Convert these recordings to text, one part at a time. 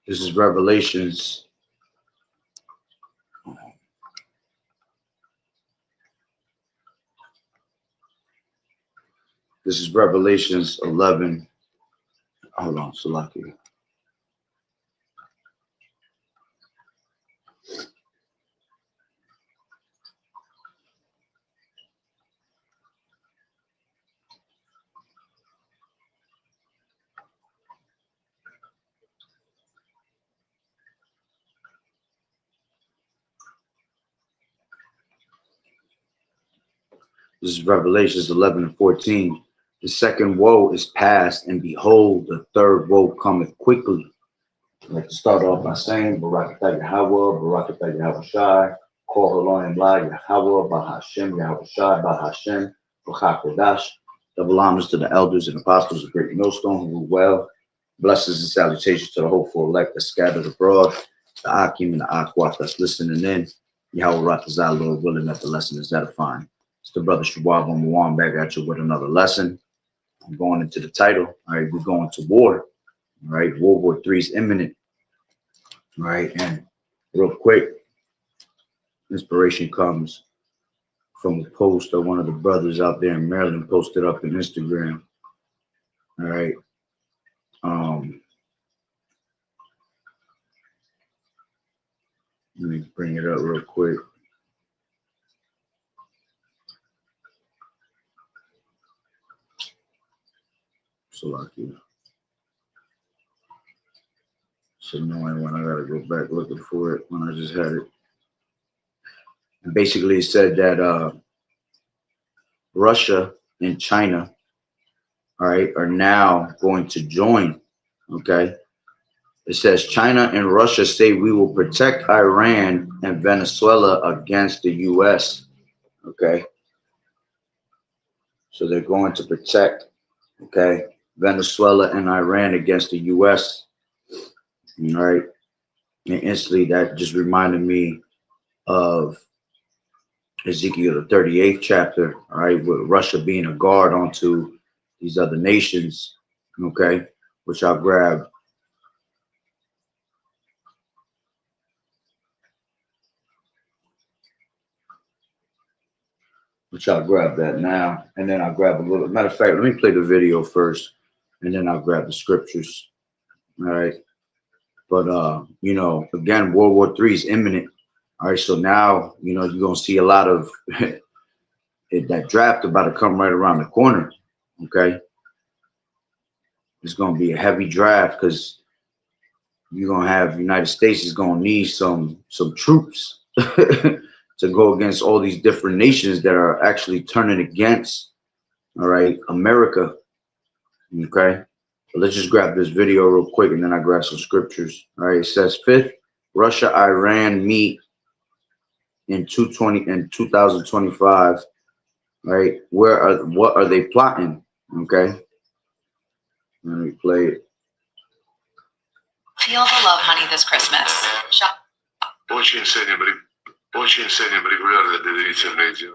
This is Revelations. This is Revelations 11. Hold on, Salaki. This is Revelations 11 and 14. The second woe is past, and behold, the third woe cometh quickly. I'd like to start off by saying, Barakatah Yahweh, Barakatah Yahushai, Kol Halon La Yahweh, Bahashem, Yahushai, Bahashem, Bachakodash. Double honors to the elders and apostles of Great Millstone who rule well. Blessings and salutations to the hopeful elect that scattered abroad, the Akim and the Akwat that's listening in. Yahweh Ratazah, Lord willing that the lesson is edifying. It's the brother Shabab on Mwam back at you with another lesson. I'm going into the title. All right, we're going to war. All right, Ww3 is imminent. All right, and real quick, inspiration comes from a post that one of the brothers out there in Maryland posted up on Instagram. All right. Let me bring it up real quick. Salaki. It's annoying when I gotta go back looking for it when I just had it. And basically, it said that Russia and China, all right, are now going to join. Okay. It says China and Russia say we will protect Iran and Venezuela against the U.S. Okay. So they're going to protect, okay, Venezuela and Iran against the U.S. All right. And instantly that just reminded me of Ezekiel, the 38th chapter, all right, with Russia being a guard onto these other nations, okay, which I'll grab. Which I'll grab that now, and then I'll grab a little. Matter of fact, let me play the video first, and then I'll grab the scriptures. All right. But you know, again, Ww3 is imminent. All right, so now you know you're gonna see a lot of that draft about to come right around the corner. Okay, it's gonna be a heavy draft because you're gonna have United States is gonna need some troops to go against all these different nations that are actually turning against, all right, America. Okay, so let's just grab this video real quick and then I grab some scriptures. All right, it says fifth, Russia, Iran meet in 2025. Right, what are they plotting? Okay, let me play it. Feel the love, honey, this Christmas.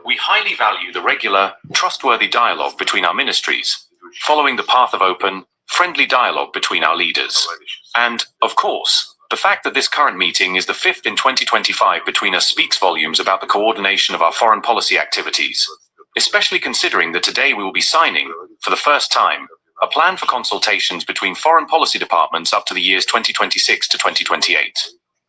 We highly value the regular, trustworthy dialogue between our ministries, following the path of open, friendly dialogue between our leaders. And, of course, the fact that this current meeting is the fifth in 2025 between us speaks volumes about the coordination of our foreign policy activities, especially considering that today we will be signing, for the first time, a plan for consultations between foreign policy departments up to the years 2026 to 2028.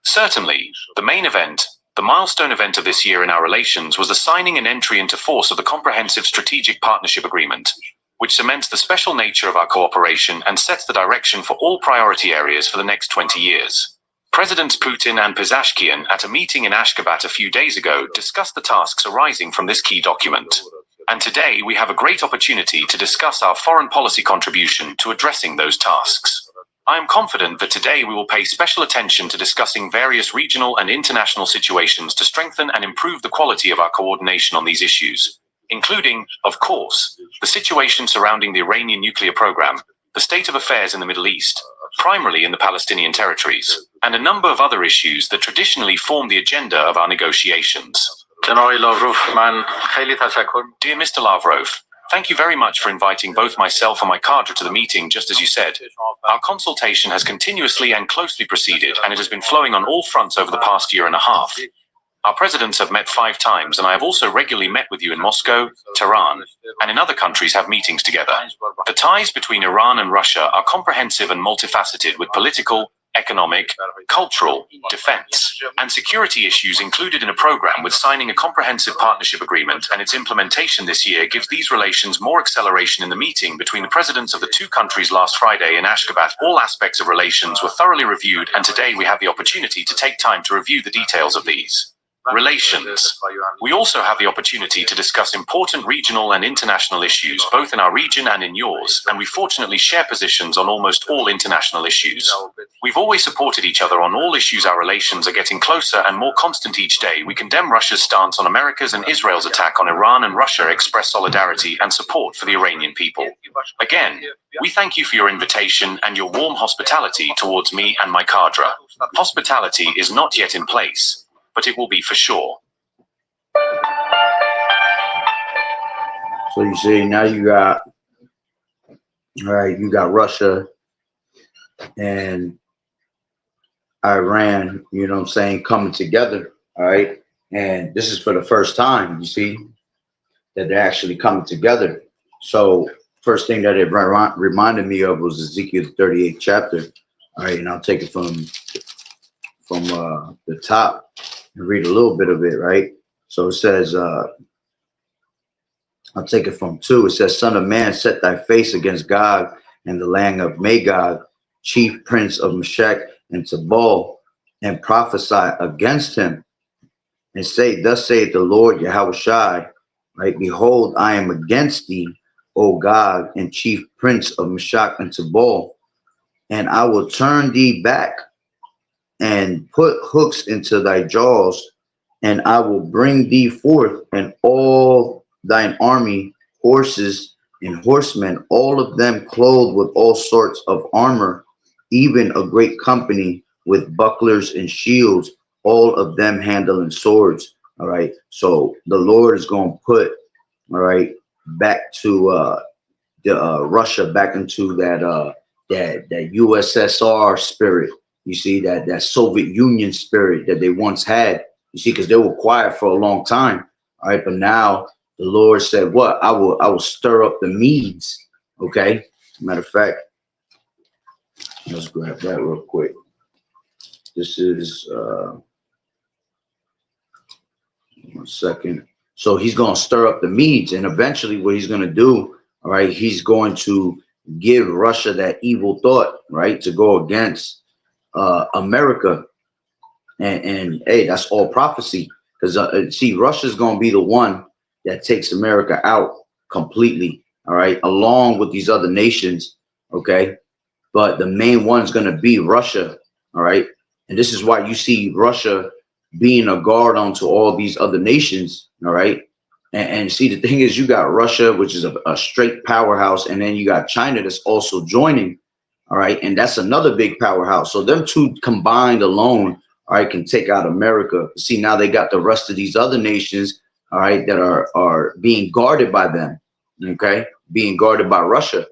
Certainly, the main event, the milestone event of this year in our relations was the signing and entry into force of the Comprehensive Strategic Partnership Agreement, which cements the special nature of our cooperation and sets the direction for all priority areas for the next 20 years. Presidents Putin and Pezeshkian at a meeting in Ashgabat a few days ago discussed the tasks arising from this key document. And today we have a great opportunity to discuss our foreign policy contribution to addressing those tasks. I am confident that today we will pay special attention to discussing various regional and international situations to strengthen and improve the quality of our coordination on these issues, including, of course, the situation surrounding the Iranian nuclear program, the state of affairs in the Middle East, primarily in the Palestinian territories, and a number of other issues that traditionally form the agenda of our negotiations. Dear Mr. Lavrov, Thank you very much for inviting both myself and my cadre to the meeting, just as you said. Our consultation has continuously and closely proceeded, and it has been flowing on all fronts over the past year and a half. Our presidents have met 5 times, and I have also regularly met with you in Moscow, Tehran, and in other countries have meetings together. The ties between Iran and Russia are comprehensive and multifaceted, with political, economic, cultural, defense, and security issues included in a program, with signing a comprehensive partnership agreement, and its implementation this year gives these relations more acceleration. In the meeting between the presidents of the 2 countries last Friday in Ashgabat, all aspects of relations were thoroughly reviewed, and today we have the opportunity to take time to review the details of these relations. We also have the opportunity to discuss important regional and international issues, both in our region and in yours, and we fortunately share positions on almost all international issues. We've always supported each other on all issues. Our relations are getting closer and more constant each day. We condemn Russia's stance on America's and Israel's attack on Iran, and Russia express solidarity and support for the Iranian people. Again, we thank you for your invitation and your warm hospitality towards me and my cadre. Hospitality is not yet in place, but it will be for sure. So you see, now you got, all right, you got Russia and Iran, you know what I'm saying, coming together, all right? And this is for the first time, you see, that they're actually coming together. So first thing that it reminded me of was Ezekiel 38th chapter, all right? And I'll take it from the top and read a little bit of it, right? So it says, I'll take it from 2. It says, Son of man, set thy face against Gog and the land of Magog, chief prince of Meshech and Tubal, and prophesy against him, and say, Thus saith the Lord Yahushai, right? Behold, I am against thee, O Gog, and chief prince of Meshech and Tubal, and I will turn thee back and put hooks into thy jaws, and I will bring thee forth, and all thine army, horses and horsemen, all of them clothed with all sorts of armor, even a great company with bucklers and shields, all of them handling swords. All right. So the Lord is going to put, all right, back to Russia, back into that USSR spirit. You see, that Soviet Union spirit that they once had. You see, because they were quiet for a long time. All right, but now the Lord said, "What? I will stir up the Medes." Okay. Matter of fact, let's grab that real quick. This is 1 second. So he's going to stir up the Medes, and eventually, what he's going to do, all right, he's going to give Russia that evil thought, right, to go against America. And hey, that's all prophecy, because see, Russia's going to be the one that takes America out completely, all right, along with these other nations, okay? But the main one's going to be Russia, all right? And this is why you see Russia being a guard onto all these other nations, all right? And see, the thing is, you got Russia, which is a straight powerhouse, and then you got China that's also joining, all right? And that's another big powerhouse. So them two combined alone, all right, can take out America. See, now they got the rest of these other nations, all right, that are being guarded by them, okay, being guarded by Russia.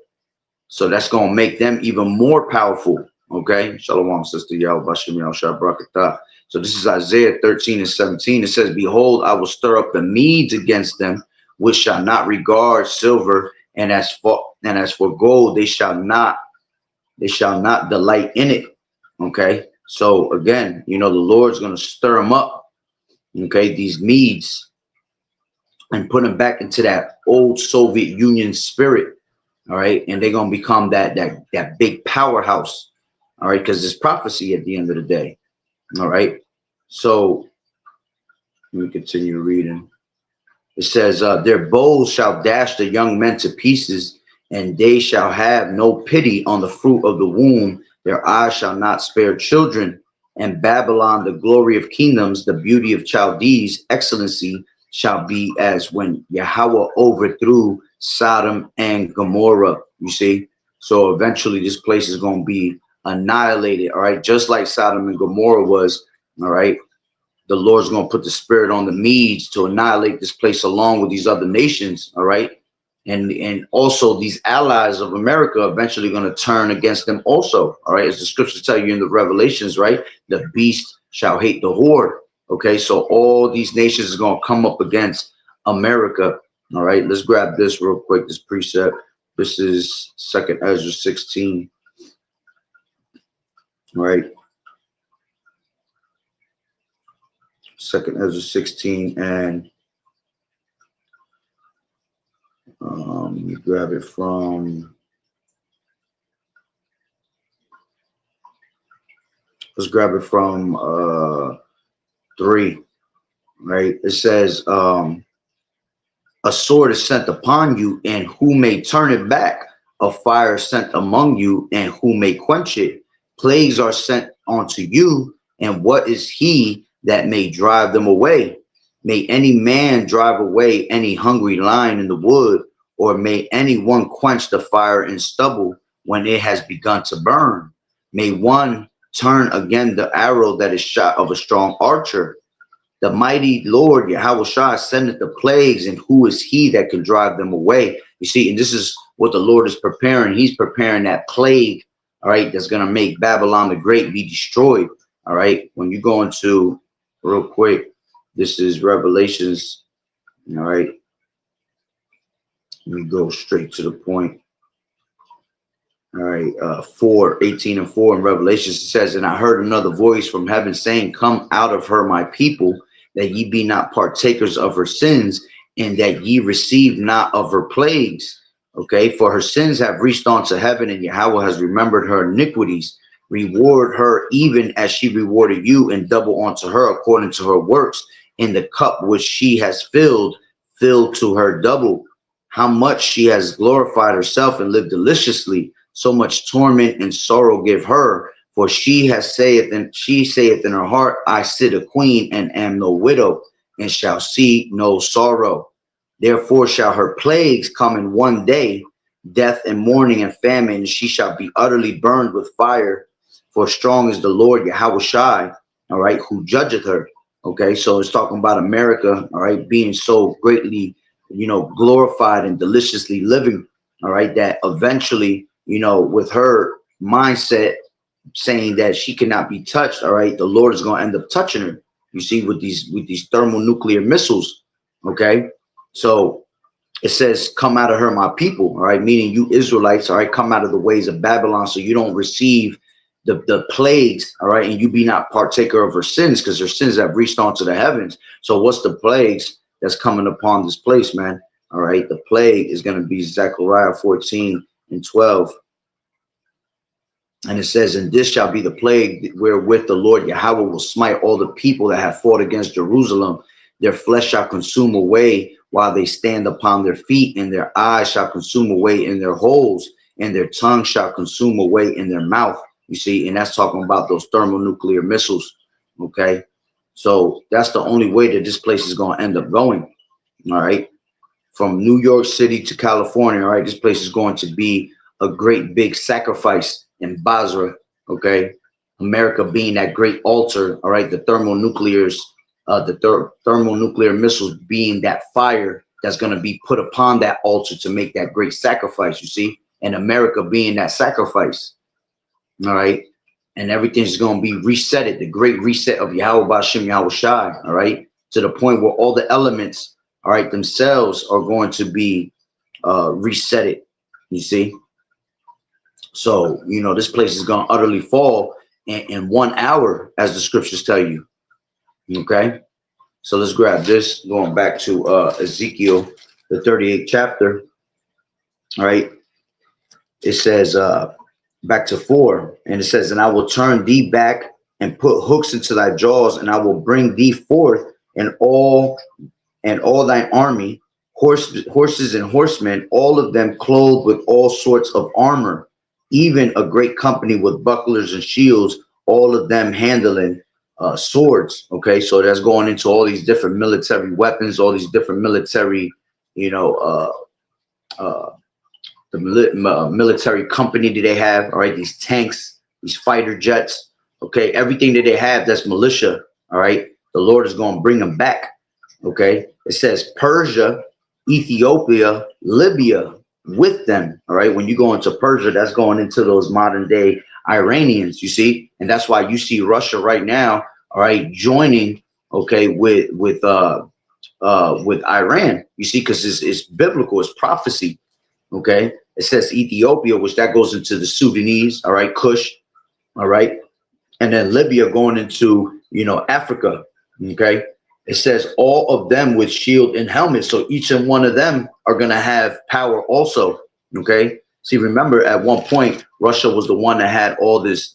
So that's going to make them even more powerful, okay? Shalom, sister Yahweh Bashem Yahushua Barakatah. So this is Isaiah 13:17. It says, Behold, I will stir up the Medes against them, which shall not regard silver, and as for gold, they shall not delight in it, okay? So again, you know, the Lord's going to stir them up, okay, these Medes, and put them back into that old Soviet Union spirit, all right? And they're going to become that big powerhouse, all right? Because it's prophecy at the end of the day, all right? So let me continue reading. It says, their bows shall dash the young men to pieces, and they shall have no pity on the fruit of the womb. Their eyes shall not spare children. And Babylon, the glory of kingdoms, the beauty of Chaldees, excellency, shall be as when Yahweh overthrew Sodom and Gomorrah. You see? So eventually this place is going to be annihilated, all right? Just like Sodom and Gomorrah was, all right? The Lord's going to put the spirit on the Medes to annihilate this place along with these other nations, all right? And also these allies of America are eventually going to turn against them also. All right, as the scriptures tell you in the Revelations, right? The beast shall hate the horde. Okay, so all these nations is going to come up against America. All right, let's grab this real quick. This precept. This is 2nd Ezra 16. All right, 2nd Ezra 16, and you grab it from. Let's grab it from 3. Right, it says, a sword is sent upon you, and who may turn it back? A fire is sent among you, and who may quench it? Plagues are sent unto you, and what is he that may drive them away? May any man drive away any hungry lion in the wood, or may any one quench the fire in stubble when it has begun to burn? May one turn again the arrow that is shot of a strong archer? The mighty Lord Yahweh Shah sendeth the plagues, and who is he that can drive them away? You see, and this is what the Lord is preparing. He's preparing that plague, all right, that's going to make Babylon the Great be destroyed. All right, when you go into, real quick, this is Revelations. All right, let me go straight to the point. All right, 4:18 and 4 in Revelations, it says, and I heard another voice from heaven saying, come out of her, my people, that ye be not partakers of her sins, and that ye receive not of her plagues. Okay, for her sins have reached unto heaven, and Yahweh has remembered her iniquities. Reward her even as she rewarded you, and double unto her according to her works. In the cup which she has filled, filled to her double. How much she has glorified herself and lived deliciously, so much torment and sorrow give her. For she saith in her heart, I sit a queen and am no widow, and shall see no sorrow. Therefore shall her plagues come in one day, death and mourning and famine, and she shall be utterly burned with fire. For strong is the Lord Yahweh Shai, all right, who judgeth her. Okay, so it's talking about America, all right, being so greatly, glorified and deliciously living, all right, that eventually, with her mindset saying that she cannot be touched, all right, the Lord is going to end up touching her. You see, with these thermonuclear missiles. Okay, so it says, come out of her, my people, all right, meaning you Israelites, all right, come out of the ways of Babylon, so you don't receive the plagues, all right, and you be not partaker of her sins, because her sins have reached onto the heavens. So what's the plagues that's coming upon this place, man? All right, the plague is going to be Zechariah 14 and 12. And it says, and this shall be the plague wherewith the Lord Yahweh will smite all the people that have fought against Jerusalem. Their flesh shall consume away while they stand upon their feet, and their eyes shall consume away in their holes, and their tongue shall consume away in their mouth. You see, and that's talking about those thermonuclear missiles. Okay, so that's the only way that this place is going to end up going. All right, from New York City to California. All right, this place is going to be a great big sacrifice in Basra. Okay, America being that great altar. All right, the thermonuclear missiles being that fire that's going to be put upon that altar to make that great sacrifice. You see, and America being that sacrifice. All right, and everything's going to be resetted. The great reset of Yahweh Ba'Shem Yahweh Shai. All right, to the point where all the elements, all right, themselves are going to be resetted. You see. So, this place is going to utterly fall in 1 hour, as the scriptures tell you. Okay. So let's grab this, going back to Ezekiel, the 38th chapter. All right. It says, back to 4, and it says, and I will turn thee back and put hooks into thy jaws, and I will bring thee forth and all thine army, horses and horsemen, all of them clothed with all sorts of armor, even a great company with bucklers and shields, all of them handling swords. Okay, so that's going into all these different military weapons, all these different military, military company that they have. All right, these tanks, these fighter jets. Okay, everything that they have that's militia. All right, the Lord is going to bring them back. Okay, it says Persia Ethiopia, Libya with them. All right. When you go into Persia, that's going into those modern day Iranians, you see, and that's why you see Russia right now, all right, joining, okay, with Iran, you see, because it's biblical, it's prophecy. Okay. It says Ethiopia, which that goes into the Sudanese, all right, Kush, all right, and then Libya going into, Africa. Okay. It says all of them with shield and helmet. So each and one of them are going to have power also. Okay. See, remember at one point, Russia was the one that had all this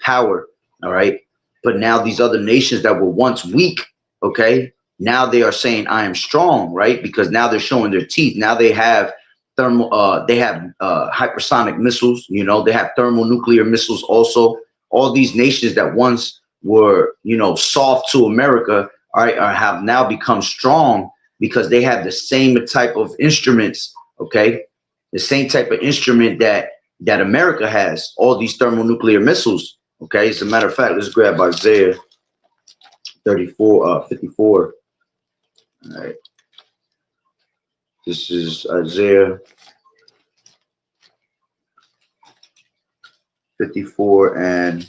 power. All right. But now these other nations that were once weak, okay, now they are saying, I am strong, right? Because now they're showing their teeth. Now they have hypersonic missiles, they have thermonuclear missiles also. All these nations that once were, soft to America, all right, have now become strong because they have the same type of instruments, okay? The same type of instrument that America has, all these thermonuclear missiles, okay? As a matter of fact, let's grab Isaiah 54. All right. This is Isaiah 54 and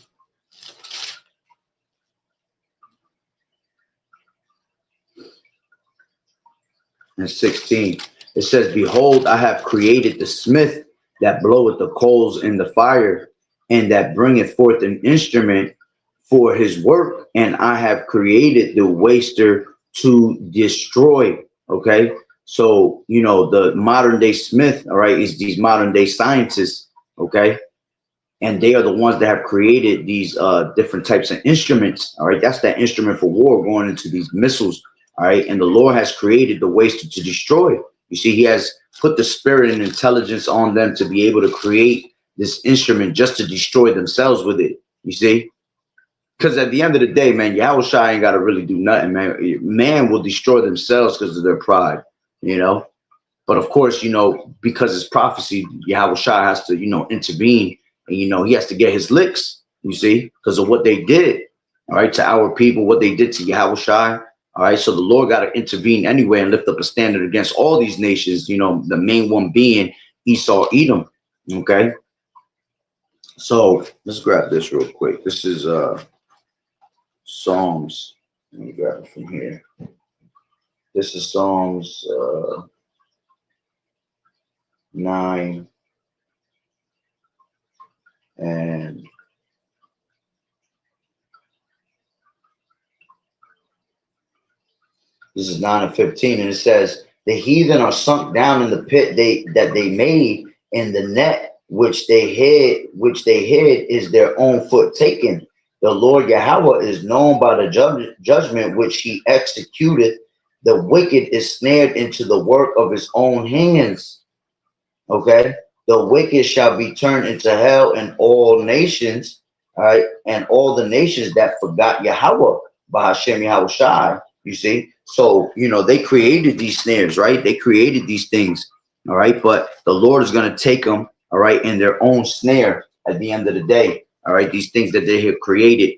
16. It says, behold, I have created the smith that bloweth the coals in the fire, and that bringeth forth an instrument for his work, and I have created the waster to destroy. Okay. So, the modern day smith, all right, is these modern day scientists. Okay. And they are the ones that have created these different types of instruments. All right. That's that instrument for war going into these missiles. All right. And the Lord has created the ways to destroy. You see, he has put the spirit and intelligence on them to be able to create this instrument just to destroy themselves with it. You see? Because at the end of the day, man, Yahushua ain't got to really do nothing, man. Man will destroy themselves because of their pride, you know? But of course, because it's prophecy, Yahushua has to, intervene, and, he has to get his licks, you see, because of what they did, all right, to our people, what they did to Yahushua. All right. So the Lord got to intervene anyway and lift up a standard against all these nations, the main one being Esau, Edom. Okay. So let's grab this real quick. This is Psalms. Let me grab it from here. This is Psalms 9 and this is 9 and 15, and it says, the heathen are sunk down in the pit that they made, in the net which they hid is their own foot taken. The Lord Yahweh is known by the judgment which he executeth. The wicked is snared into the work of his own hands. Okay. The wicked shall be turned into hell, and all nations, all right, and all the nations that forgot Yahweh by Hashem Yahushai. You see, so they created these snares, right? They created these things, all right. But the Lord is going to take them, all right, in their own snare at the end of the day, all right. These things that they have created,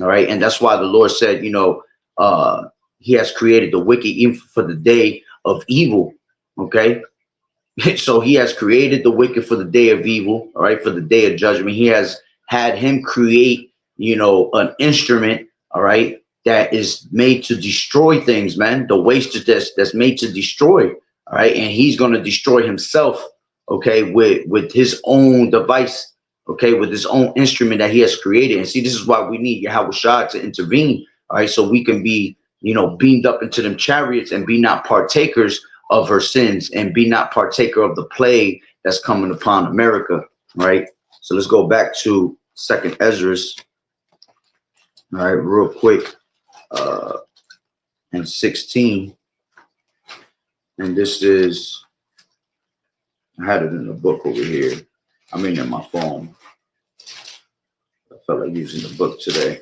all right, and that's why the Lord said, He has created the wicked even for the day of evil, okay. So he has created the wicked for the day of evil, all right, for the day of judgment. He has had him create, an instrument, all right, that is made to destroy things, man. The waster that's made to destroy, all right, and he's going to destroy himself, okay, with his own device, okay, with his own instrument that he has created. And see, this is why we need Yahweh Shah to intervene, all right, so we can be, beamed up into them chariots and be not partakers of her sins, and be not partaker of the plague that's coming upon America, right? So let's go back to 2nd Ezra, all right, real quick, and 16. And this is, I had it in the book over here. I mean, in my phone. I felt like using the book today.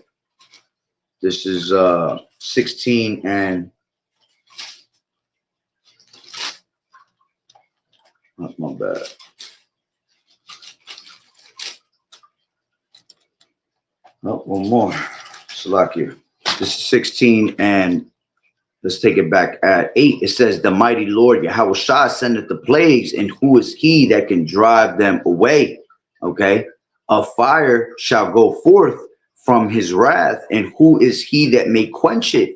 This is 16 and, that's my bad. Oh, one more. Salakia. This is 16 and let's take it back at 8. It says, the mighty Lord Yahweh Shah sendeth the plagues, and who is he that can drive them away? Okay. A fire shall go forth from his wrath, and who is he that may quench it?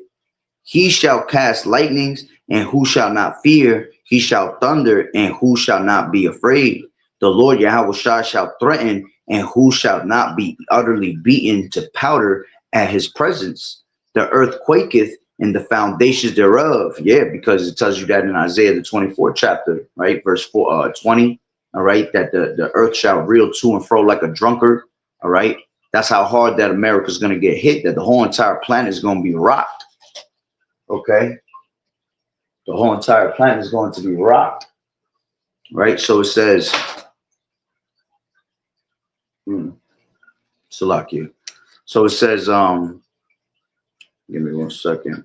He shall cast lightnings, and who shall not fear? He shall thunder, and who shall not be afraid? The Lord Yahweh Shah shall threaten, and who shall not be utterly beaten to powder at his presence? The earth quaketh, and the foundations thereof. Yeah, because it tells you that in Isaiah the 24th chapter, right? Verse 20. All right, that the earth shall reel to and fro like a drunkard. All right, that's how hard that America's going to get hit, that the whole entire planet is going to be rocked. Okay, the whole entire planet is going to be rocked, right? So it says, Salakia. So it says, give me 1 second.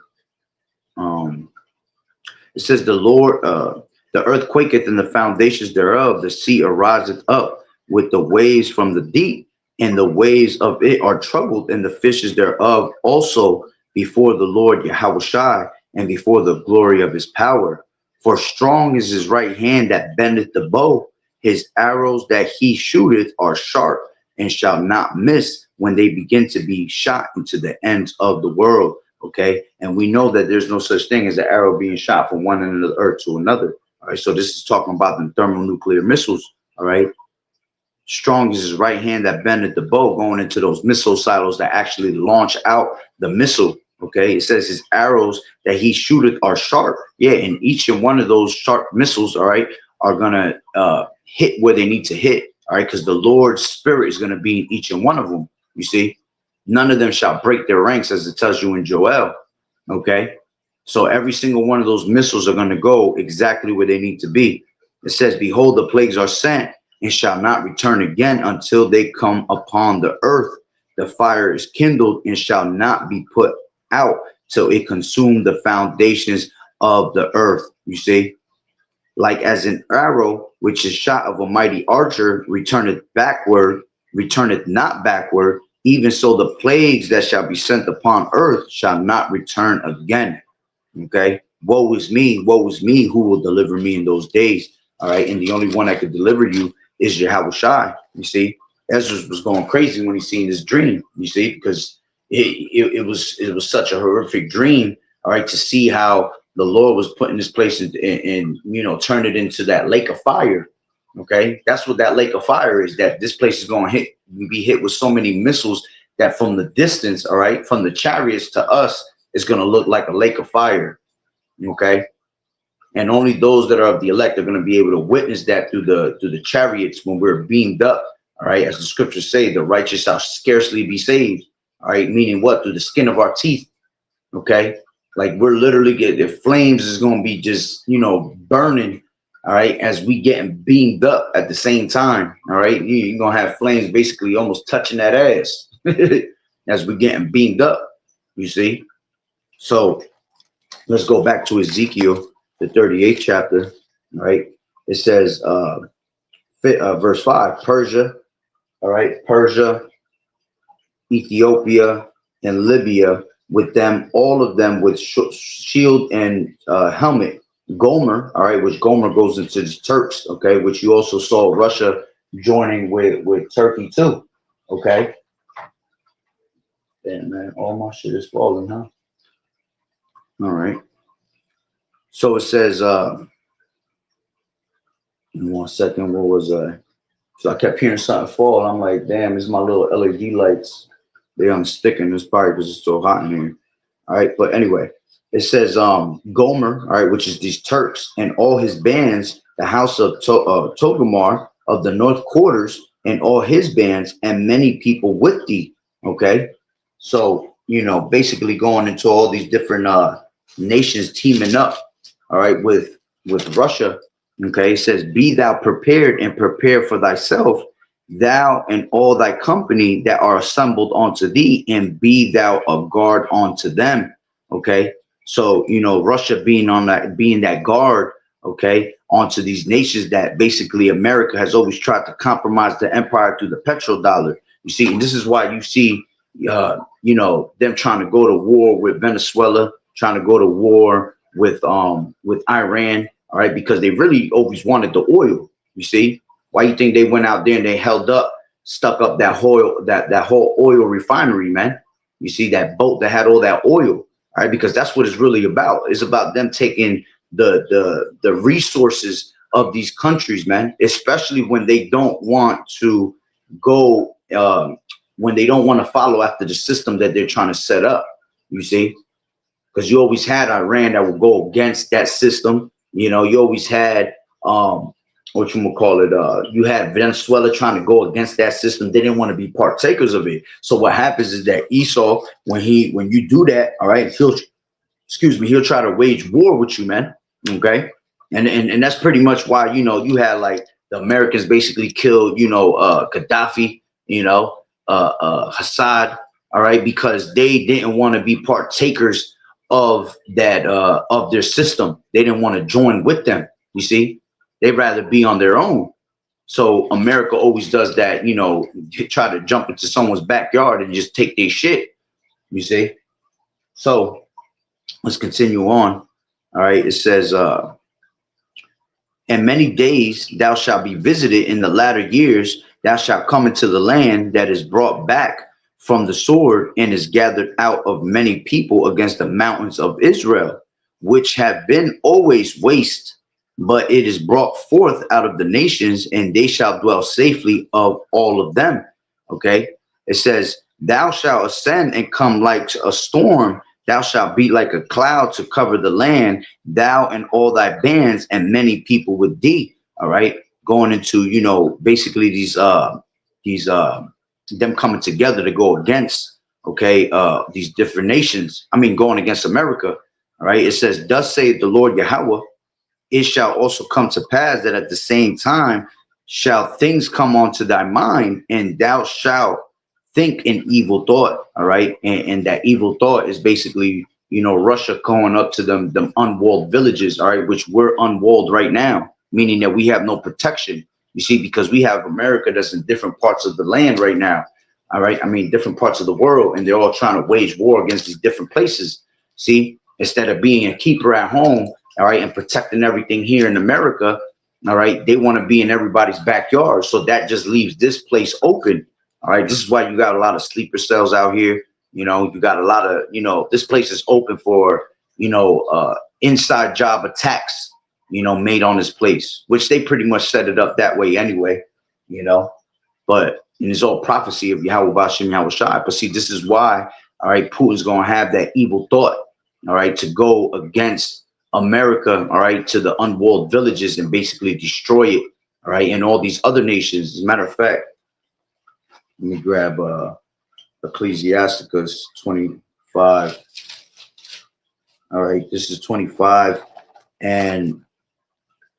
It says, the Lord, the earth quaketh and the foundations thereof, the sea ariseth up with the waves from the deep, and the waves of it are troubled, and the fishes thereof also before the Lord Yahweh Shai, and before the glory of his power. For strong is his right hand that bendeth the bow. His arrows that he shooteth are sharp, and shall not miss when they begin to be shot into the ends of the world. Okay, and we know that there's no such thing as an arrow being shot from one end of the earth to another. All right, so this is talking about the thermonuclear missiles. All right, strong is his right hand that bendeth the bow, going into those missile silos that actually launch out the missile. Okay, it says his arrows that he shooteth are sharp. Yeah, and each and one of those sharp missiles, all right, are gonna hit where they need to hit. All right, because the Lord's spirit is gonna be in each and one of them. You see, none of them shall break their ranks, as it tells you in Joel. Okay, so every single one of those missiles are gonna go exactly where they need to be. It says, behold, the plagues are sent, and shall not return again until they come upon the earth. The fire is kindled and shall not be put out till it consume the foundations of the earth. You see, like as an arrow which is shot of a mighty archer returneth backward, returneth not backward, even so the plagues that shall be sent upon earth shall not return again. Okay, woe is me, who will deliver me in those days? All right, and the only one that could deliver you is Yahweh Shai. You see, Ezra was going crazy when he seen this dream. You see, because it was such a horrific dream. All right, to see how the Lord was putting this place and turn it into that lake of fire. Okay, that's what that lake of fire is. That this place is going to be hit with so many missiles that from the distance, all right, from the chariots to us, it's going to look like a lake of fire. Okay, and only those that are of the elect are going to be able to witness that through the chariots when we're beamed up. All right, as the scriptures say, the righteous shall scarcely be saved. All right, meaning what? Through the skin of our teeth. Okay, like we're literally the flames is going to be just burning. All right, as we getting beamed up at the same time. All right, you're gonna have flames basically almost touching that ass as we getting beamed up. You see, so let's go back to Ezekiel, the 38th chapter. Right, it says, verse 5, Persia. All right, Persia, Ethiopia, and Libya, with them, all of them with shield and helmet. Gomer, all right, which Gomer goes into the Turks, okay, which you also saw Russia joining with Turkey too, okay. Damn, man, all my shit is falling, huh? All right. So it says, in 1 second, what was I? So I kept hearing something fall, and I'm like, damn, it's my little LED lights. They unsticking. It's probably because it's so hot in here. All right, but anyway, it says Gomer, all right, which is these Turks and all his bands, the house of Togarmah of the north quarters and all his bands, and many people with thee. Okay, so basically going into all these different nations teaming up, all right, with Russia. Okay, it says, be thou prepared and prepare for thyself, thou and all thy company that are assembled unto thee, and be thou a guard unto them. Okay, so Russia being that guard, okay, onto these nations that basically America has always tried to compromise the empire through the petrodollar. You see, and this is why you see them trying to go to war with Venezuela. trying to go to war with Iran, all right, because they really always wanted the oil. You see, why you think they went out there and they held up, stuck up that oil, that whole oil refinery, man? You see that boat that had all that oil, all right, because that's what it's really about. It's about them taking the resources of these countries, man, especially when they don't want to go, when they don't want to follow after the system that they're trying to set up. You see, because you always had Iran that would go against that system. You know, you always had what you would call it. You had Venezuela trying to go against that system. They didn't want to be partakers of it. So what happens is that Esau, when you do that, all right, he'll try to wage war with you, man. Okay, and that's pretty much why, you know, you had like the Americans basically killed, you know, Gaddafi, you know, Assad, all right, because they didn't want to be partakers of that of their system. They didn't want to join with them. You see, they'd rather be on their own. So America always does that, you know, try to jump into someone's backyard and just take their shit. You see, so let's continue on. All right, it says, and many days thou shalt be visited in the latter years, thou shalt come into the land that is brought back from the sword and is gathered out of many people against the mountains of Israel, which have been always waste, but it is brought forth out of the nations, and they shall dwell safely of all of them. Okay, it says, thou shalt ascend and come like a storm. Thou shalt be like a cloud to cover the land, thou and all thy bands, and many people with thee. All right, going into, you know, basically these them coming together to go against, okay, these different nations. I mean, going against America. All right, it says, thus saith the Lord Yahweh, it shall also come to pass that at the same time shall things come onto thy mind, and thou shalt think an evil thought. All right, and that evil thought is basically, you know, Russia going up to them unwalled villages, all right, which we're unwalled right now, meaning that we have no protection. You see, because we have America that's in different parts of the land right now, all right, I mean different parts of the world, and they're all trying to wage war against these different places. See, instead of being a keeper at home, all right, and protecting everything here in America, all right, they want to be in everybody's backyard. So that just leaves this place open. All right, this is why you got a lot of sleeper cells out here. You know, you got a lot of, you know, this place is open for, you know, inside job attacks, you know, made on this place, which they pretty much set it up that way anyway, you know. But and it's all prophecy of Yahweh Bashem Yahweh Shai. But see, this is why, all right, Putin's going to have that evil thought, all right, to go against America, all right, to the unwalled villages and basically destroy it, all right, and all these other nations. As a matter of fact, let me grab Ecclesiasticus 25. All right, this is 25 and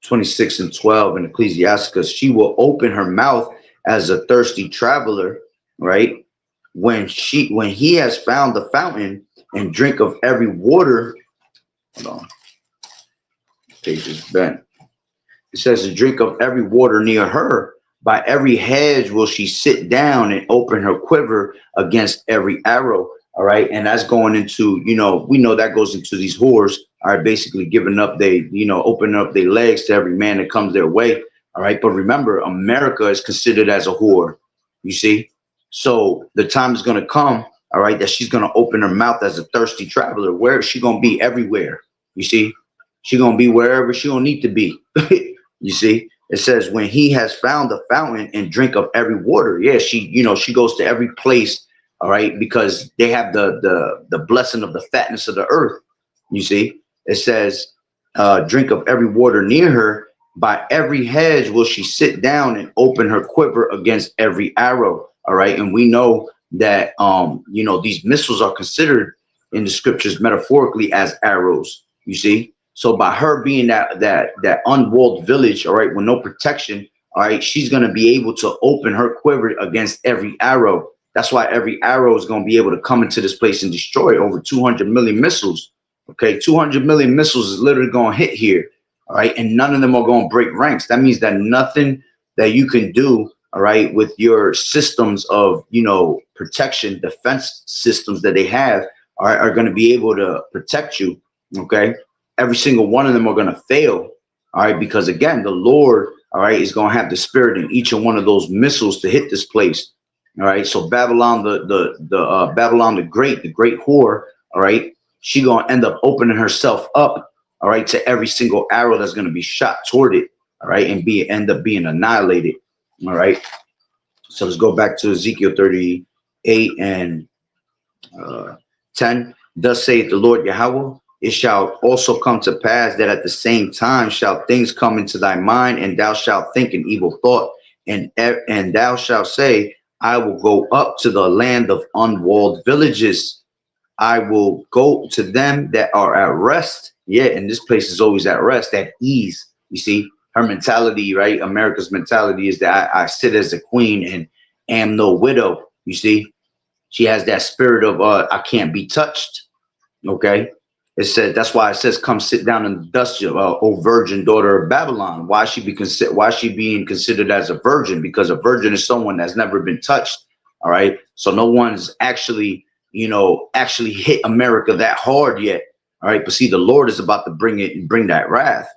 26 and 12 in Ecclesiasticus. She will open her mouth as a thirsty traveler, right? When he has found the fountain and drink of every water. Hold on, page is bent. It says to drink of every water near her. By every hedge will she sit down and open her quiver against every arrow. All right. And that's going into, you know, we know that goes into these whores, all right, basically giving up opening up their legs to every man that comes their way. All right. But remember, America is considered as a whore. You see? So the time is going to come, all right, that she's going to open her mouth as a thirsty traveler. Where is she going to be? Everywhere. You see? She's going to be wherever she don't need to be. You see? It says when he has found the fountain and drink of every water. Yeah, she goes to every place, all right, because they have the blessing of the fatness of the earth. You see, it says drink of every water near her. By every hedge will she sit down and open her quiver against every arrow. All right, and we know that these missiles are considered in the scriptures metaphorically as arrows. You see. So by her being that unwalled village, all right, with no protection, all right, she's going to be able to open her quiver against every arrow. That's why every arrow is going to be able to come into this place and destroy it. Over 200 million missiles. Okay, 200 million missiles is literally going to hit here. All right, and none of them are going to break ranks. That means that nothing that you can do, all right, with your systems of, protection, defense systems that they have, are going to be able to protect you. Okay. Every single one of them are going to fail. All right. Because again, the Lord, all right, is going to have the spirit in each and one of those missiles to hit this place. All right. So Babylon, the Babylon, the great whore. All right. She going to end up opening herself up. All right. To every single arrow that's going to be shot toward it. All right. And end up being annihilated. All right. So let's go back to Ezekiel 38 and 10. Thus saith the Lord Yahweh, it shall also come to pass that at the same time shall things come into thy mind, and thou shalt think an evil thought, and thou shalt say, I will go up to the land of unwalled villages. I will go to them that are at rest. Yeah, and this place is always at rest, at ease. You see, her mentality, right? America's mentality is that I sit as a queen and am no widow. You see, she has that spirit of I can't be touched. Okay. It says that's why it says, come sit down in the dust, O virgin daughter of Babylon. Why she being considered as a virgin? Because a virgin is someone that's never been touched. All right. So no one's actually, actually hit America that hard yet. All right. But see, the Lord is about to bring it and bring that wrath.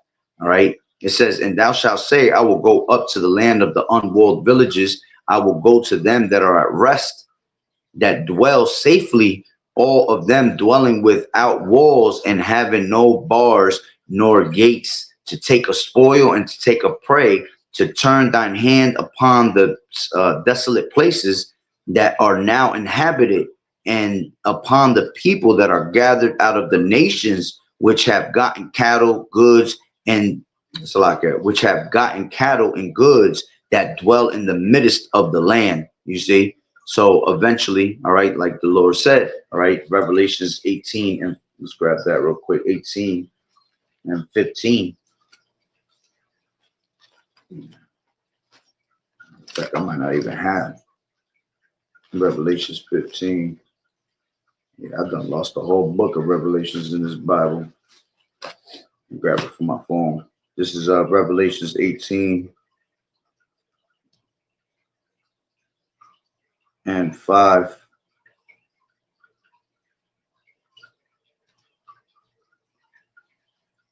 All right. It says, and thou shalt say, I will go up to the land of the unwalled villages. I will go to them that are at rest, that dwell safely, all of them dwelling without walls and having no bars nor gates, to take a spoil and to take a prey, to turn thine hand upon the desolate places that are now inhabited, and upon the people that are gathered out of the nations, which have gotten cattle, goods, and which have gotten cattle and goods, that dwell in the midst of the land. You see. So eventually, all right, like the Lord said, all right, Revelations 18, and let's grab that real quick, 18 and 15. In fact, I might not even have Revelations 15. Yeah, I've done lost the whole book of Revelations in this Bible. Grab it from my phone. This is Revelations 18 and 5.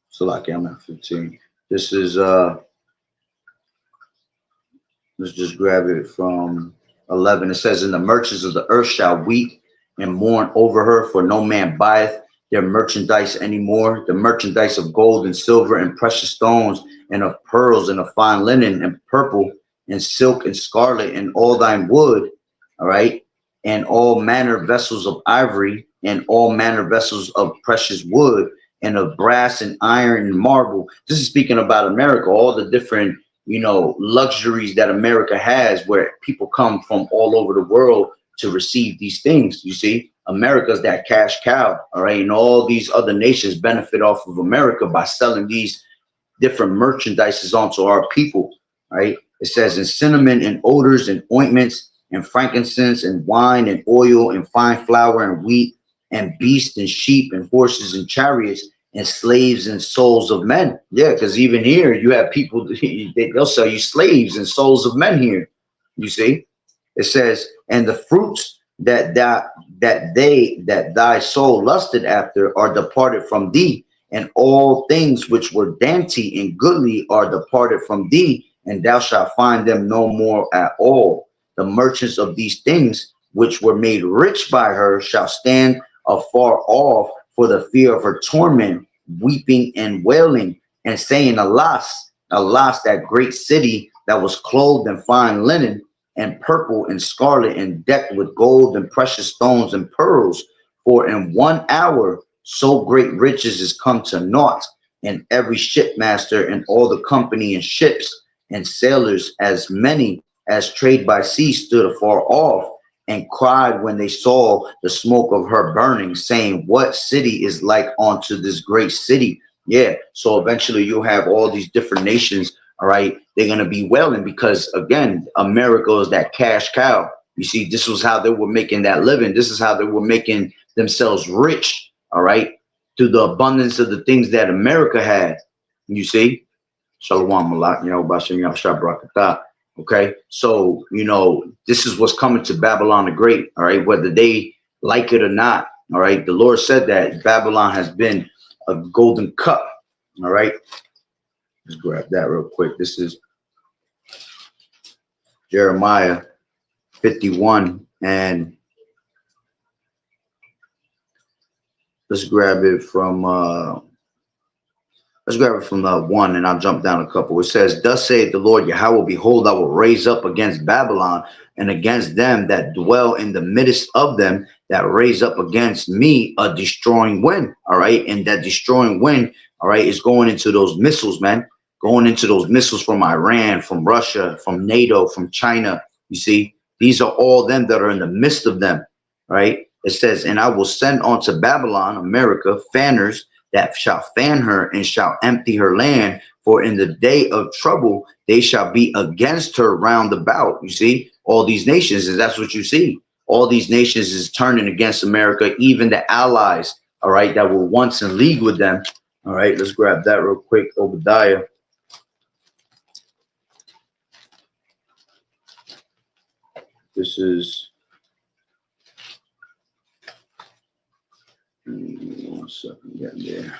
So like I'm at 15. This is let's just grab it from 11. It says, and the merchants of the earth shall weep and mourn over her, for no man buyeth their merchandise anymore. The merchandise of gold and silver and precious stones and of pearls and of fine linen and purple and silk and scarlet and all thine wood, all right, and all manner vessels of ivory and all manner vessels of precious wood and of brass and iron and marble. This is speaking about America, all the different, luxuries that America has, where people come from all over the world to receive these things. You see, America's that cash cow. All right. And all these other nations benefit off of America by selling these different merchandises onto our people. Right. It says, in cinnamon and odors and ointments and frankincense and wine and oil and fine flour and wheat and beasts and sheep and horses and chariots and slaves and souls of men. Yeah, because even here you have people, they'll sell you slaves and souls of men here. You see, it says, and the fruits that thy soul lusted after are departed from thee, and all things which were dainty and goodly are departed from thee, and thou shalt find them no more at all. The merchants of these things which were made rich by her shall stand afar off for the fear of her torment, weeping and wailing, and saying, alas, alas, that great city that was clothed in fine linen and purple and scarlet and decked with gold and precious stones and pearls. For in 1 hour so great riches is come to naught, and every shipmaster and all the company and ships and sailors, as many as trade by sea, stood afar off, and cried when they saw the smoke of her burning, saying, what city is like unto this great city? Yeah. So eventually you'll have all these different nations. All right. They're going to be wailing because, again, America is that cash cow. You see, this was how they were making that living. This is how they were making themselves rich. All right. Through the abundance of the things that America had. You see, Shalom Malak, Bashim Yahshua Barakatah. Okay, so this is what's coming to Babylon the Great. All right, whether they like it or not. All right. The Lord said that Babylon has been a golden cup. All right. Let's grab that real quick. This is Jeremiah 51. And let's grab it from one, and I'll jump down a couple. It says, "Thus saith the Lord Yahweh, behold, I will raise up against Babylon and against them that dwell in the midst of them, that raise up against me a destroying wind." All right. And that destroying wind, all right, is going into those missiles, man. Going into those missiles from Iran, from Russia, from NATO, from China. You see, these are all them that are in the midst of them. Right. It says, "And I will send unto Babylon, America, fanners that shall fan her and shall empty her land. For in the day of trouble, they shall be against her round about." You see, all these nations, and that's what you see. All these nations is turning against America, even the allies, all right, that were once in league with them. All right, let's grab that real quick. Obadiah. This is, 1 second, get there.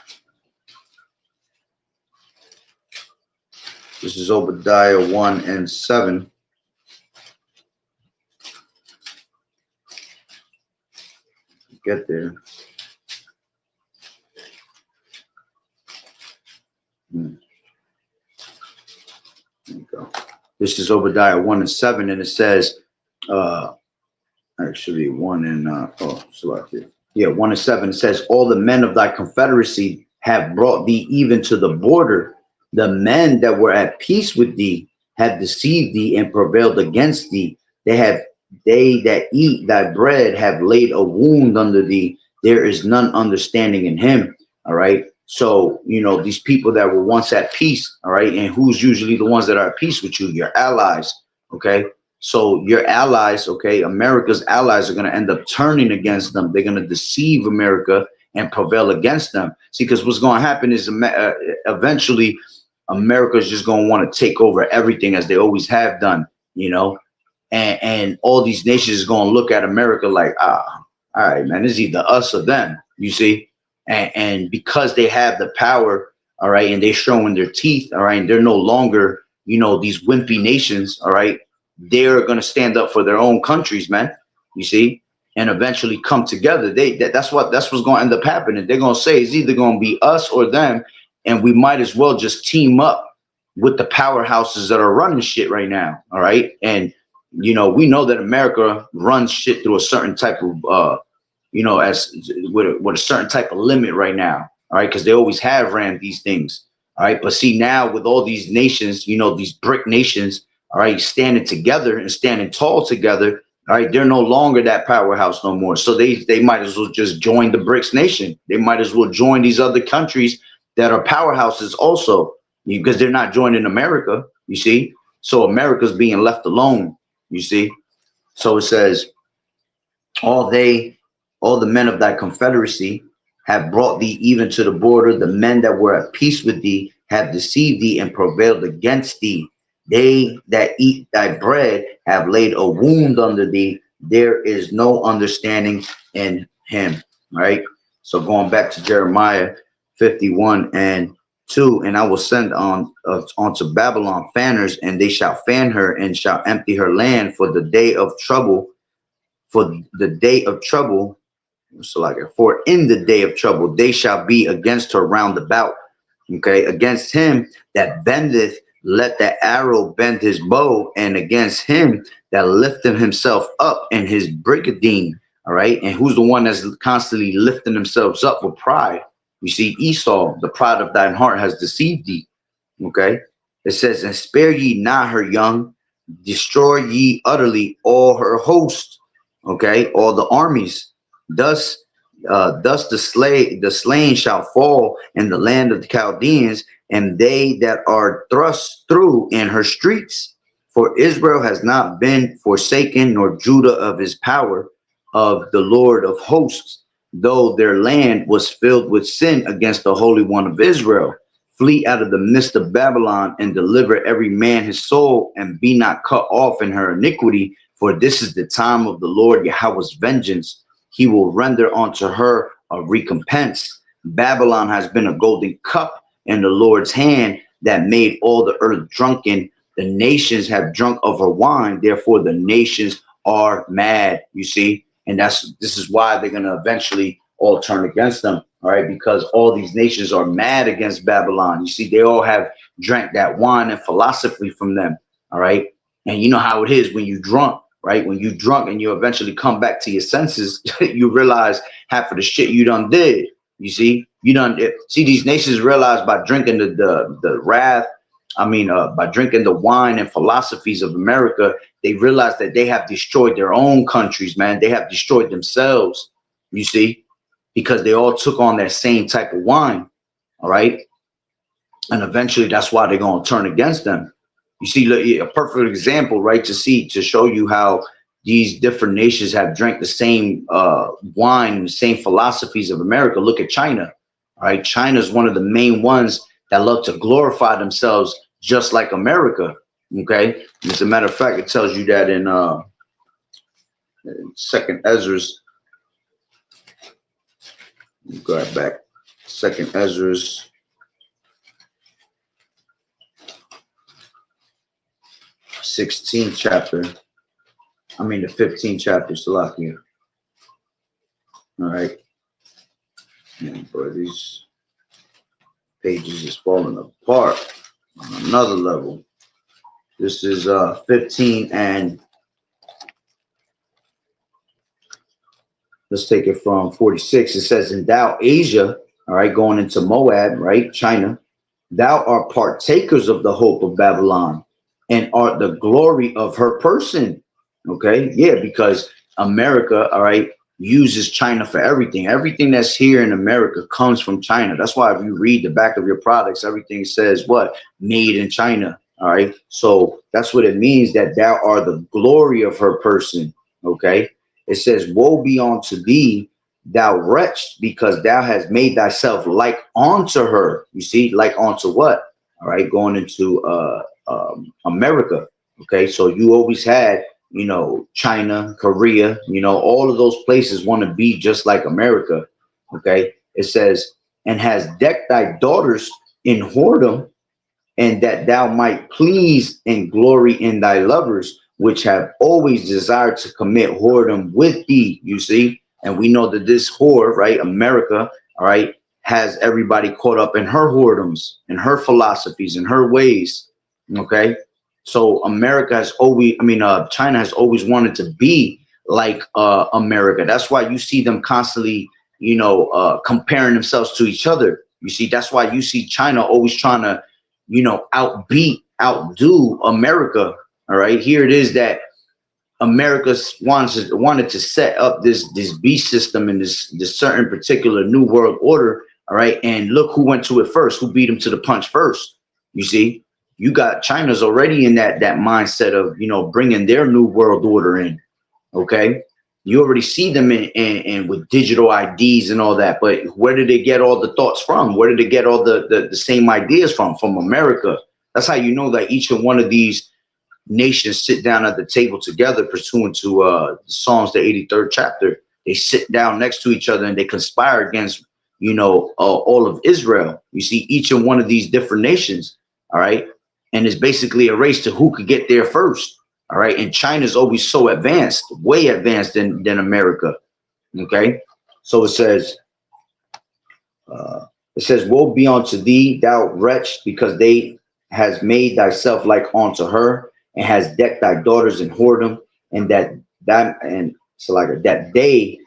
This is Obadiah 1 and 7. Get there. There you go. This is Obadiah 1 and 7, and it says, actually 1 and 1 and 7. It says, "All the men of thy confederacy have brought thee even to the border. The men that were at peace with thee have deceived thee and prevailed against thee. They that eat thy bread have laid a wound under thee. There is none understanding in him." All right. So, you know, these people that were once at peace, all right, and who's usually the ones that are at peace with you? Your allies. Okay. So your allies, okay, America's allies are going to end up turning against them. They're going to deceive America and prevail against them. See, because what's going to happen is eventually America is just going to want to take over everything, as they always have done, you know, and all these nations is going to look at America like, all right, man, it's either us or them, you see, and because they have the power, all right, and they're showing their teeth, all right, and they're no longer, you know, these wimpy nations, all right, they're going to stand up for their own countries, man, you see, and eventually come together. That's what's going to end up happening. They're going to say it's either going to be us or them, and we might as well just team up with the powerhouses that are running shit right now, all right, and you know, we know that America runs shit through a certain type of, you know, as with a certain type of limit right now. All right. Because they always have ran these things. All right. But see, now with all these nations, you know, these brick nations, all right, standing together and standing tall together. All right. They're no longer that powerhouse no more. So they might as well just join the BRICS nation. They might as well join these other countries that are powerhouses also, because they're not joining America, you see. So America's being left alone. You see, so it says, all the men of thy confederacy have brought thee even to the border. The men that were at peace with thee have deceived thee and prevailed against thee. They that eat thy bread have laid a wound under thee. There is no understanding in him. Right. So going back to Jeremiah 51 and 2, "And I will send unto Babylon fanners, and they shall fan her and shall empty her land for the day of trouble. For the day of trouble, so like it, for in the day of trouble they shall be against her round about." Okay, against him that bendeth, let the arrow bend his bow, and against him that lifteth himself up in his brigadine. All right, and who's the one that's constantly lifting themselves up with pride? You see, Esau, the pride of thine heart has deceived thee. Okay, it says, "And spare ye not her young, destroy ye utterly all her host." Okay, all the armies. Thus the slain shall fall in the land of the Chaldeans, and they that are thrust through in her streets. For Israel has not been forsaken, nor Judah of his power, of the Lord of hosts, though their land was filled with sin against the Holy One of Israel. Flee out of the midst of Babylon, and deliver every man his soul, and be not cut off in her iniquity. For this is the time of the Lord Yahweh's vengeance. he will render unto her a recompense. Babylon has been a golden cup in the Lord's hand that made all the earth drunken. The nations have drunk of her wine, therefore the nations are mad, you see. And this is why they're going to eventually all turn against them, all right, because all these nations are mad against Babylon. You see, they all have drank that wine and philosophy from them, all right. And you know how it is when you drunk, right? When you drunk and you eventually come back to your senses, you realize half of the shit you done did. You see, see these nations realize by drinking the wrath. I mean, by drinking the wine and philosophies of America, they realize that they have destroyed their own countries, man. They have destroyed themselves. You see, because they all took on that same type of wine, all right? And eventually that's why they're going to turn against them. You see, look, a perfect example, right, to show you how these different nations have drank the same wine, the same philosophies of America. Look at China, all right? China is one of the main ones that love to glorify themselves just like America, okay? And as a matter of fact, it tells you that in Second Ezra's. Go right back. Second Ezra's 16th chapter. I mean the 15th chapter, Salakia. All right. And boy, these pages is falling apart on another level. This is 15 and let's take it from 46. It says, "And thou, Asia," all right, going into Moab, right, China, "thou art partakers of the hope of Babylon and art the glory of her person." Okay, yeah, because America, all right, uses China for everything. Everything that's here in America comes from China. That's why if you read the back of your products, everything says what? Made in China. All right, so that's what it means that thou art the glory of her person. Okay, it says, "Woe be unto thee, thou wretch, because thou hast made thyself like unto her." You see, like unto what? All right, going into America. Okay, so you always had, you know, China, Korea, you know, all of those places want to be just like America. Okay, it says, "And has decked thy daughters in whoredom, and that thou might please and glory in thy lovers, which have always desired to commit whoredom with thee." You see, and we know that this whore, right, America, all right, has everybody caught up in her whoredoms, in her philosophies, in her ways. Okay, so America has always, China has always wanted to be like America. That's why you see them constantly, you know, comparing themselves to each other. You see, that's why you see China always trying to, you know, outdo America. All right, here it is that America wanted to set up this beast system and this certain particular new world order. All right, and look who went to it first, who beat them to the punch first. You see, you got China's already in that mindset of, you know, bringing their new world order in. Okay, you already see them in with digital IDs and all that, but where did they get all the thoughts from? Where did they get all the same ideas from America? That's how you know that each and one of these nations sit down at the table together, pursuant to Psalms the 83rd chapter. They sit down next to each other and they conspire against, you know, all of Israel. You see each and one of these different nations, all right, and it's basically a race to who could get there first. All right, and China's always so advanced, way advanced than America. Okay, so it says, "Woe be unto thee, thou wretch, because they has made thyself like unto her, and has decked thy daughters in whoredom, and that they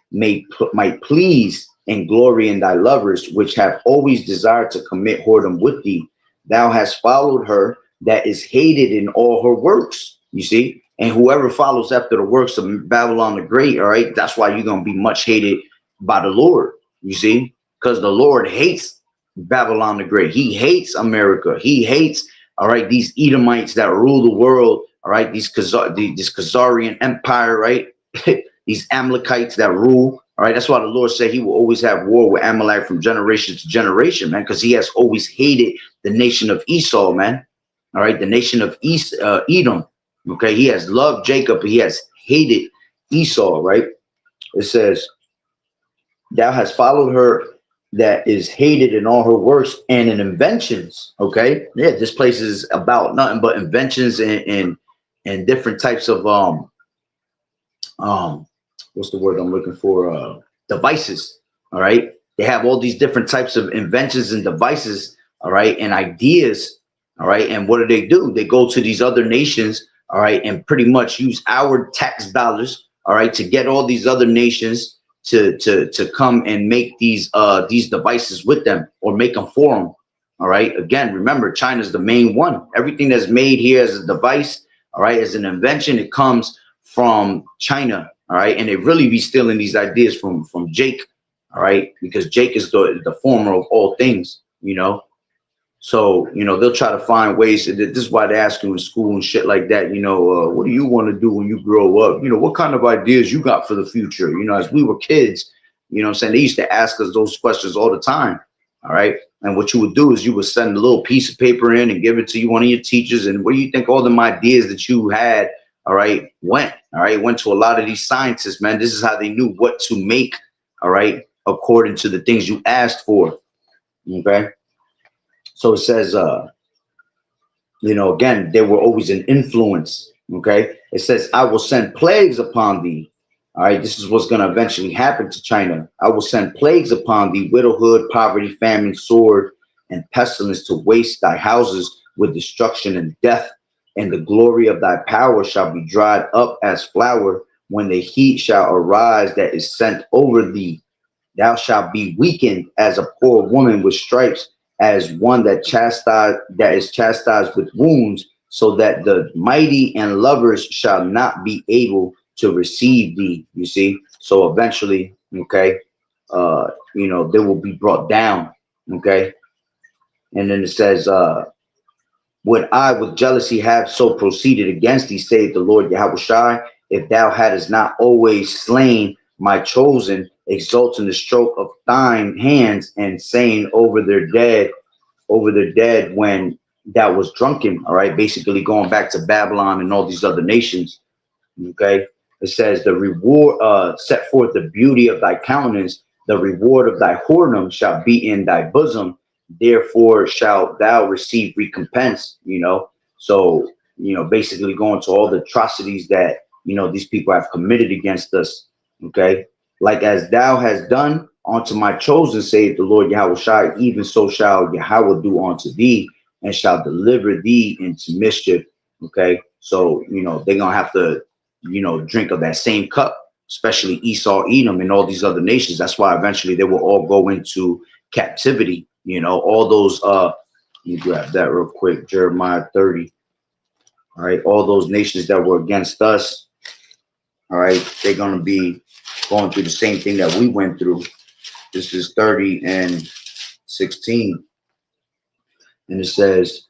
might please and glory in thy lovers, which have always desired to commit whoredom with thee. Thou hast followed her that is hated in all her works." You see, and whoever follows after the works of Babylon the Great, all right, that's why you're gonna be much hated by the Lord. You see, because the Lord hates Babylon the Great. He hates America. He hates, all right, these Edomites that rule the world. All right, this Khazarian empire, right? These Amalekites that rule. All right, that's why the Lord said he will always have war with Amalek from generation to generation, man, because he has always hated the nation of Esau, man. All right, the nation of Edom. Okay, he has loved Jacob, he has hated Esau, right? It says, Thou hast followed her that is hated in all her works and in inventions. Okay, yeah, this place is about nothing but inventions and different types of um what's the word I'm looking for, devices. All right, they have all these different types of inventions and devices, all right, and ideas. All right, and what do? They go to these other nations, all right, and pretty much use our tax dollars, all right, to get all these other nations to come and make these devices with them or make them for them. All right, again, remember, China's the main one. Everything that's made here as a device, all right, as an invention, it comes from China. All right, and they really be stealing these ideas from Jake. All right, because Jake is the former of all things. So they'll try to find ways. This is why they ask you in school and shit like that. What do you want to do when you grow up? What kind of ideas you got for the future? As we were kids, what I'm saying, they used to ask us those questions all the time. All right. And what you would do is you would send a little piece of paper in and give it to one of your teachers. And what do you think all them ideas that you had, all right, went? All right, went to a lot of these scientists, man. This is how they knew what to make, all right, according to the things you asked for. Okay. So it says, again, they were always an influence. Okay. It says, I will send plagues upon thee. All right. This is what's going to eventually happen to China. I will send plagues upon thee, widowhood, poverty, famine, sword, and pestilence to waste thy houses with destruction and death. And the glory of thy power shall be dried up as flour when the heat shall arise that is sent over thee. Thou shalt be weakened as a poor woman with stripes, as one that is chastised with wounds, so that the mighty and lovers shall not be able to receive thee. You see, so eventually, okay, they will be brought down. Okay, and then it says, would I with jealousy have so proceeded against thee, saith the Lord Yahushai, if thou hadst not always slain my chosen, exulting the stroke of thine hands, and saying over their dead when thou was drunken. All right, basically going back to Babylon and all these other nations. Okay, it says the reward, set forth the beauty of thy countenance, the reward of thy whoredom shall be in thy bosom, therefore shalt thou receive recompense. So basically going to all the atrocities that these people have committed against us. Okay, like as thou hast done unto my chosen, saith the Lord Yahushua, even so shall Yahweh do unto thee, and shall deliver thee into mischief. Okay, so they're gonna have to drink of that same cup, especially Esau, Edom, and all these other nations. That's why eventually they will all go into captivity. All those, let me grab that real quick, Jeremiah 30. All right, all those nations that were against us, all right, they're going to be going through the same thing that we went through. This is 30 and 16. And it says,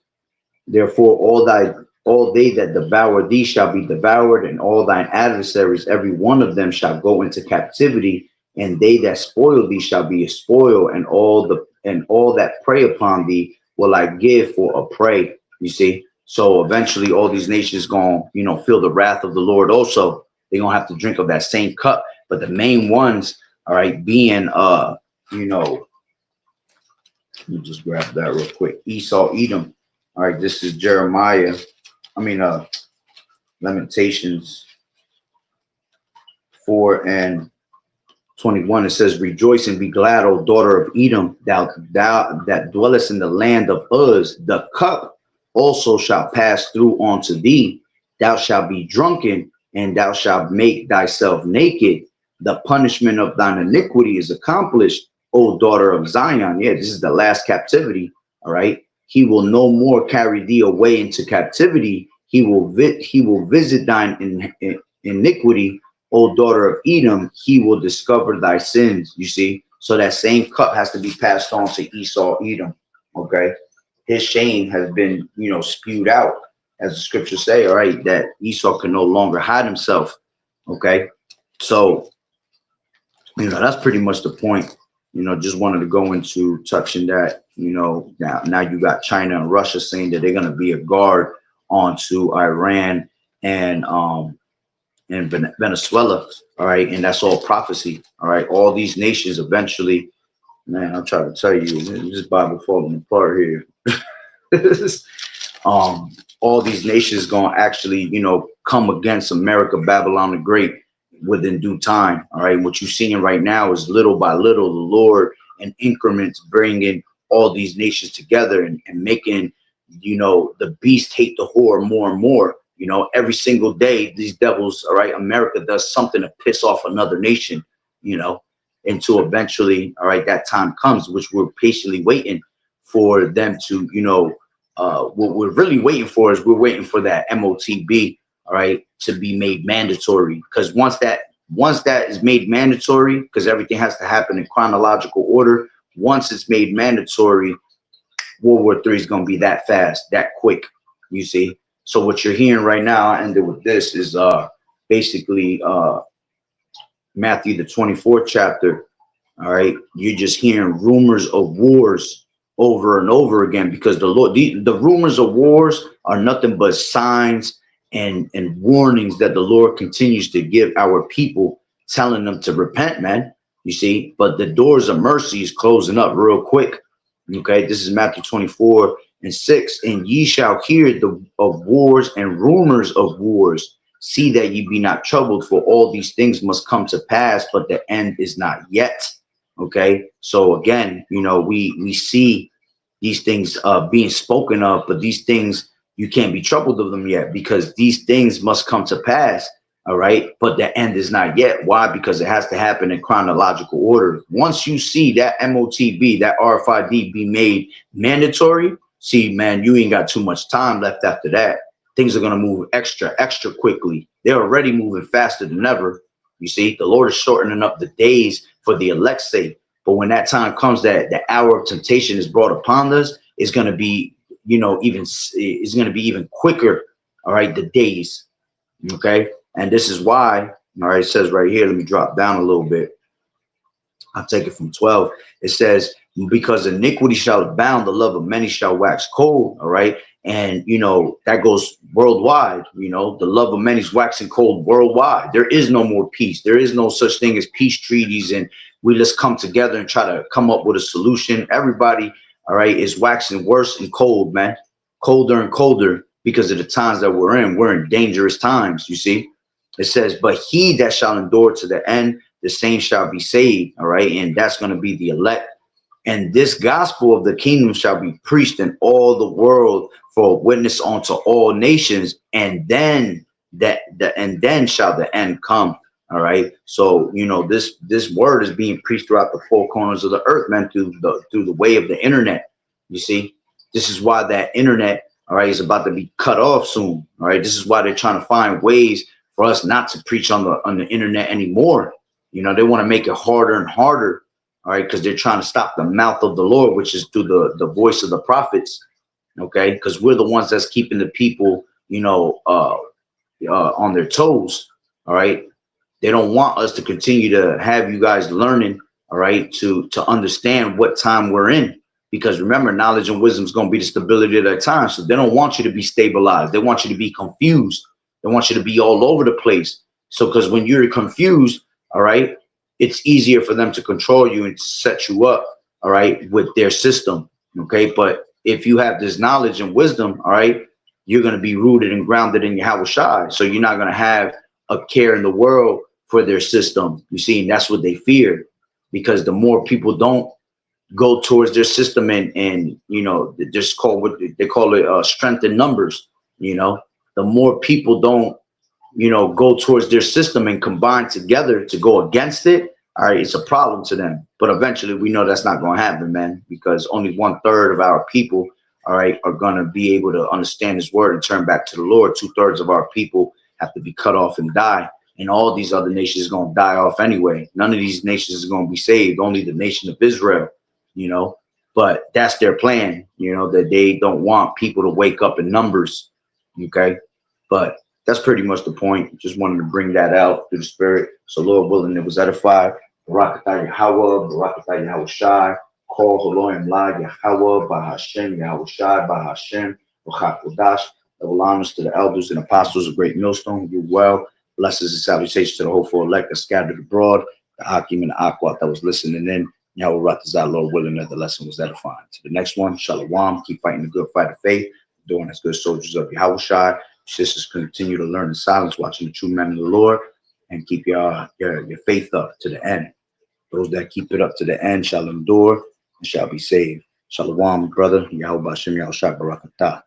therefore, all they that devour thee shall be devoured, and all thine adversaries, every one of them, shall go into captivity, and they that spoil thee shall be a spoil, and all that prey upon thee will I give for a prey. You see, so eventually, all these nations gonna feel the wrath of the Lord. Also, they're gonna have to drink of that same cup. But the main ones, all right, being let me just grab that real quick. Esau, Edom. All right, this is Jeremiah. Lamentations 4 and 21. It says, rejoice and be glad, O daughter of Edom, thou that dwellest in the land of Uz. The cup also shall pass through unto thee. Thou shalt be drunken, and thou shalt make thyself naked. The punishment of thine iniquity is accomplished, O daughter of Zion. Yeah, this is the last captivity. All right. He will no more carry thee away into captivity. He will visit thine iniquity, O daughter of Edom. He will discover thy sins. You see, so that same cup has to be passed on to Esau, Edom. Okay, his shame has been spewed out, as the scriptures say. All right, that Esau can no longer hide himself. Okay, so that's pretty much the point. Just wanted to go into touching that. Now you got China and Russia saying that they're going to be a guard onto Iran and in Venezuela. All right, and that's all prophecy. All right, all these nations eventually, man. I'm trying to tell you, this Bible falling apart here. um, all these nations gonna actually, come against America, Babylon the Great, within due time. All right, what you're seeing right now is little by little, the Lord in increments bringing all these nations together and making, the beast hate the whore more and more. Every single day, these devils, all right, America does something to piss off another nation, you know, until eventually, all right, that time comes, which we're patiently waiting for them to, what we're really waiting for is we're waiting for that MOTB, all right, to be made mandatory. Because once that is made mandatory, because everything has to happen in chronological order. Once it's made mandatory, World War III is going to be that fast, that quick. You see. So what you're hearing right now, I ended with this, is basically Matthew the 24th chapter. All right, you're just hearing rumors of wars over and over again, because the Lord, the rumors of wars are nothing but signs and warnings that the Lord continues to give our people, telling them to repent, man. You see, but the doors of mercy is closing up real quick. Okay, this is Matthew 24:6. And ye shall hear of wars and rumors of wars. See that ye be not troubled, for all these things must come to pass, but the end is not yet. Okay, so again, we see these things being spoken of, but these things, you can't be troubled of them yet, because these things must come to pass. All right, but the end is not yet. Why? Because it has to happen in chronological order. Once you see that MOTB, that RFID be made mandatory, see, man, you ain't got too much time left after that. Things are going to move extra quickly. They're already moving faster than ever. You see, the Lord is shortening up the days for the elect's sake. But when that time comes, that the hour of temptation is brought upon us, it's going to be, it's going to be even quicker. All right, the days. Okay, and this is why. All right, it says right here. Let me drop down a little bit. I'll take it from 12. It says, because iniquity shall abound, the love of many shall wax cold. All right. And, that goes worldwide. The love of many is waxing cold worldwide. There is no more peace. There is no such thing as peace treaties. And we just come together and try to come up with a solution. Everybody, all right, is waxing worse and cold, man. Colder and colder, because of the times that we're in. We're in dangerous times, you see. It says, but he that shall endure to the end, the same shall be saved. All right. And that's going to be the elect. And this gospel of the kingdom shall be preached in all the world for a witness unto all nations. And then shall the end come. All right. So, this word is being preached throughout the four corners of the earth, man, through the way of the internet. You see, this is why that internet, all right, is about to be cut off soon. All right. This is why they're trying to find ways for us not to preach on the internet anymore. They want to make it harder and harder. All right, because they're trying to stop the mouth of the Lord, which is through the voice of the prophets. Okay, because we're the ones that's keeping the people, on their toes. All right, they don't want us to continue to have you guys learning. All right, to understand what time we're in, because remember, knowledge and wisdom is going to be the stability of that time. So they don't want you to be stabilized. They want you to be confused. They want you to be all over the place. So because when you're confused, all right, it's easier for them to control you and to set you up, all right, with their system. Okay, but if you have this knowledge and wisdom, all right, you're going to be rooted and grounded in Yahweh Shai. So you're not going to have a care in the world for their system. You see, and that's what they fear, because the more people don't go towards their system and just call what they call it strength in numbers. The more people don't go towards their system and combine together to go against it, all right, it's a problem to them. But eventually we know that's not going to happen, man, because only 1/3 of our people, all right, are going to be able to understand his word and turn back to the Lord. 2/3 of our people have to be cut off and die. And all these other nations are going to die off anyway. None of these nations is going to be saved. Only the nation of Israel, but that's their plan, that they don't want people to wake up in numbers. Okay. But that's pretty much the point. Just wanted to bring that out through the spirit. So Lord willing, it was edified. Barakatah Yahweh, Barakatah Yahweh Shai, call Holoim La Yahweh, Bahashem, Yahweh Shai, Bahashem, Bachakodash. Double honors to the elders and apostles of Great Millstone. You're well. Blessings and salutations to the hopeful elect that scattered abroad, the Akim and the Akwat that was listening in. Yahweh Ratazah, Lord willing, that the lesson was edifying. To the next one, Shalom. Keep fighting the good fight of faith, doing as good soldiers of Yahweh Shai. Sisters, continue to learn in silence, watching the true men of the Lord, and keep your faith up to the end. Those that keep it up to the end shall endure and shall be saved. Shalom, brother. Yahweh Bashem Yahweh Shai Barakatah.